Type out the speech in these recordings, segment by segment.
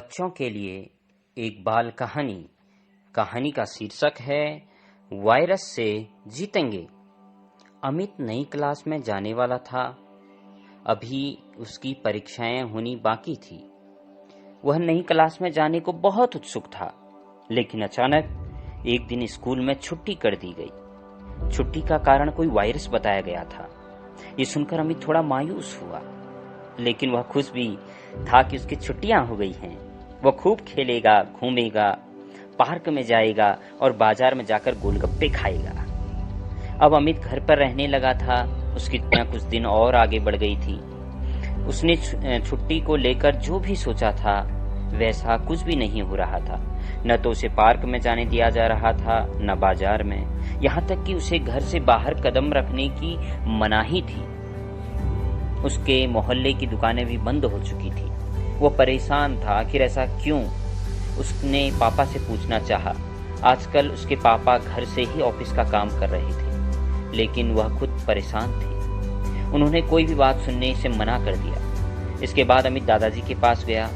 बच्चों के लिए एक बाल कहानी। कहानी का शीर्षक है वायरस से जीतेंगे। अमित नई क्लास में जाने वाला था। अभी उसकी परीक्षाएं होनी बाकी थी। वह नई क्लास में जाने को बहुत उत्सुक था, लेकिन अचानक एक दिन स्कूल में छुट्टी कर दी गई। छुट्टी का कारण कोई वायरस बताया गया था। ये सुनकर अमित थोड़ा मायूस हुआ, लेकिन वह खुश भी था कि उसकी छुट्टियां हो गई हैं। वह खूब खेलेगा, घूमेगा, पार्क में जाएगा और बाजार में जाकर गोलगप्पे खाएगा। अब अमित घर पर रहने लगा था। उसकी छुट्टियां कुछ दिन और आगे बढ़ गई थी। उसने छुट्टी को लेकर जो भी सोचा था वैसा कुछ भी नहीं हो रहा था। न तो उसे पार्क में जाने दिया जा रहा था, न बाजार में। यहाँ तक कि उसे घर से बाहर कदम रखने की मनाही थी। उसके मोहल्ले की दुकानें भी बंद हो चुकी थी। वो परेशान था, आखिर ऐसा क्यों? उसने पापा से पूछना चाहा। आजकल उसके पापा घर से ही ऑफिस का काम कर रहे थे, लेकिन वह खुद परेशान थी। उन्होंने कोई भी बात सुनने से मना कर दिया। इसके बाद अमित दादाजी के पास गया।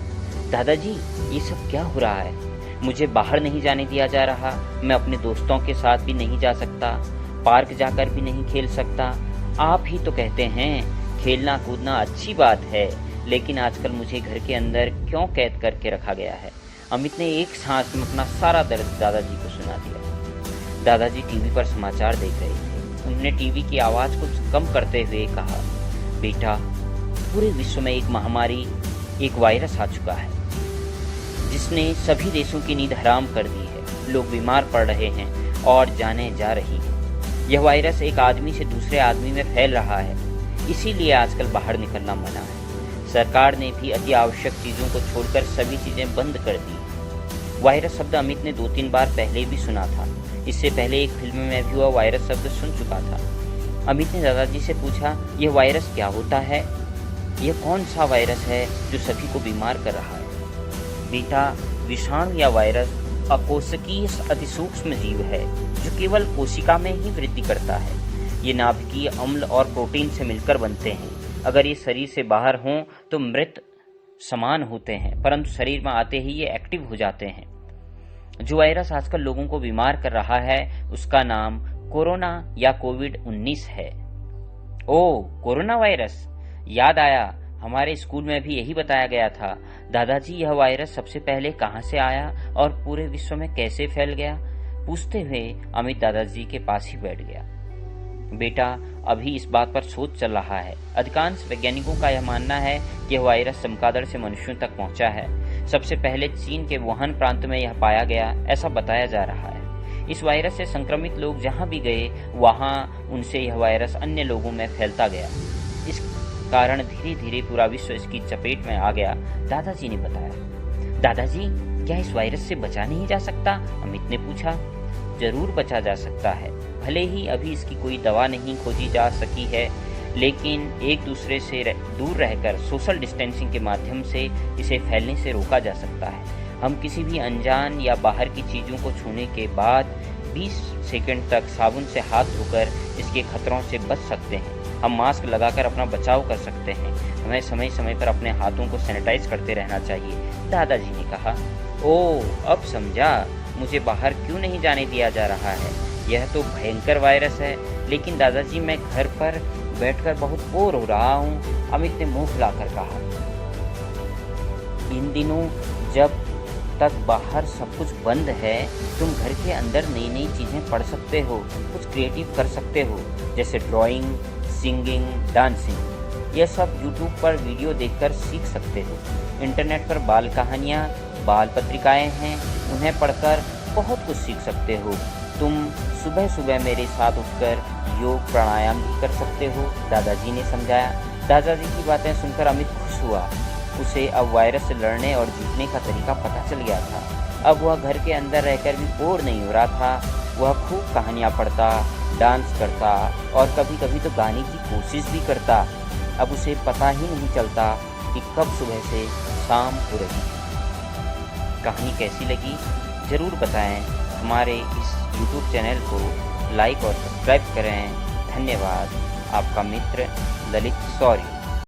दादाजी, ये सब क्या हो रहा है? मुझे बाहर नहीं जाने दिया जा रहा। मैं अपने दोस्तों के साथ भी नहीं जा सकता, पार्क जाकर भी नहीं खेल सकता। आप ही तो कहते हैं खेलना कूदना अच्छी बात है, लेकिन आजकल मुझे घर के अंदर क्यों कैद करके रखा गया है? अमित ने एक सांस में अपना सारा दर्द दादाजी को सुना दिया। दादाजी टीवी पर समाचार देख रहे थे। उन्होंने टीवी की आवाज को कम करते हुए कहा, बेटा, पूरे विश्व में एक महामारी, एक वायरस आ चुका है जिसने सभी देशों की नींद हराम कर दी है। लोग बीमार पड़ रहे हैं और जानें जा रही है। यह वायरस एक आदमी से दूसरे आदमी में फैल रहा है, इसीलिए आजकल बाहर निकलना मना है। सरकार ने भी अति आवश्यक चीजों को छोड़कर सभी चीजें बंद कर दी। वायरस शब्द अमित ने 2-3 बार पहले भी सुना था। इससे पहले एक फिल्म में भी वह वायरस शब्द सुन चुका था। अमित ने दादाजी से पूछा, यह वायरस क्या होता है? यह कौन सा वायरस है जो सभी को बीमार कर रहा है? बेटा, विषाणु या वायरस अकोशिकीय अतिसूक्ष्म जीव है जो केवल कोशिका में ही वृद्धि करता है। ये नाभिकीय अम्ल और प्रोटीन से मिलकर बनते हैं। अगर ये शरीर से बाहर हों तो मृत समान होते हैं, परंतु शरीर में आते ही ये एक्टिव हो जाते हैं। जो वायरस आजकल लोगों को बीमार कर रहा है उसका नाम कोरोना या कोविड-19 है। ओह, कोरोना वायरस! याद आया, हमारे स्कूल में भी यही बताया गया था। दादाजी, यह वायरस सबसे पहले कहाँ से आया और पूरे विश्व में कैसे फैल गया? पूछते हुए अमित दादाजी के पास ही बैठ गया। बेटा, अभी इस बात पर शोध चल रहा है। अधिकांश वैज्ञानिकों का यह मानना है कि यह वायरस चमगादड़ से मनुष्यों तक पहुंचा है। सबसे पहले चीन के वुहान प्रांत में यह पाया गया, ऐसा बताया जा रहा है। इस वायरस से संक्रमित लोग जहां भी गए वहां उनसे यह वायरस अन्य लोगों में फैलता गया। इस कारण धीरे धीरे पूरा विश्व इसकी चपेट में आ गया, दादाजी ने बताया। दादाजी, क्या इस वायरस से बचा नहीं जा सकता? अमित ने पूछा। जरूर बचा जा सकता है। भले ही अभी इसकी कोई दवा नहीं खोजी जा सकी है, लेकिन एक दूसरे से दूर रहकर सोशल डिस्टेंसिंग के माध्यम से इसे फैलने से रोका जा सकता है। हम किसी भी अनजान या बाहर की चीज़ों को छूने के बाद 20 सेकंड तक साबुन से हाथ धोकर इसके खतरों से बच सकते हैं। हम मास्क लगाकर अपना बचाव कर सकते हैं। हमें समय समय पर अपने हाथों को सैनिटाइज करते रहना चाहिए, दादाजी ने कहा। ओह, अब समझा मुझे बाहर क्यों नहीं जाने दिया जा रहा है। यह तो भयंकर वायरस है। लेकिन दादाजी, मैं घर पर बैठकर बहुत बोर हो रहा हूँ, अमित ने मुंह फुलाकर कहा। इन दिनों जब तक बाहर सब कुछ बंद है, तुम घर के अंदर नई नई चीजें पढ़ सकते हो, कुछ क्रिएटिव कर सकते हो, जैसे ड्राइंग, सिंगिंग, डांसिंग। यह सब यूट्यूब पर वीडियो देखकर सीख सकते हो। इंटरनेट पर बाल कहानियाँ, बाल पत्रिकाएं हैं, उन्हें पढ़कर बहुत कुछ सीख सकते हो। तुम सुबह सुबह मेरे साथ उठकर योग प्राणायाम भी कर सकते हो, दादाजी ने समझाया। दादाजी की बातें सुनकर अमित खुश हुआ। उसे अब वायरस से लड़ने और जीतने का तरीका पता चल गया था। अब वह घर के अंदर रहकर भी बोर नहीं हो रहा था। वह खूब कहानियाँ पढ़ता, डांस करता और कभी कभी तो गाने की कोशिश भी करता। अब उसे पता ही नहीं चलता कि कब सुबह से शाम हो रही है। कहानी कैसी लगी ज़रूर बताएं। हमारे इस YouTube चैनल को लाइक और सब्सक्राइब करें। धन्यवाद। आपका मित्र ललित सौरी।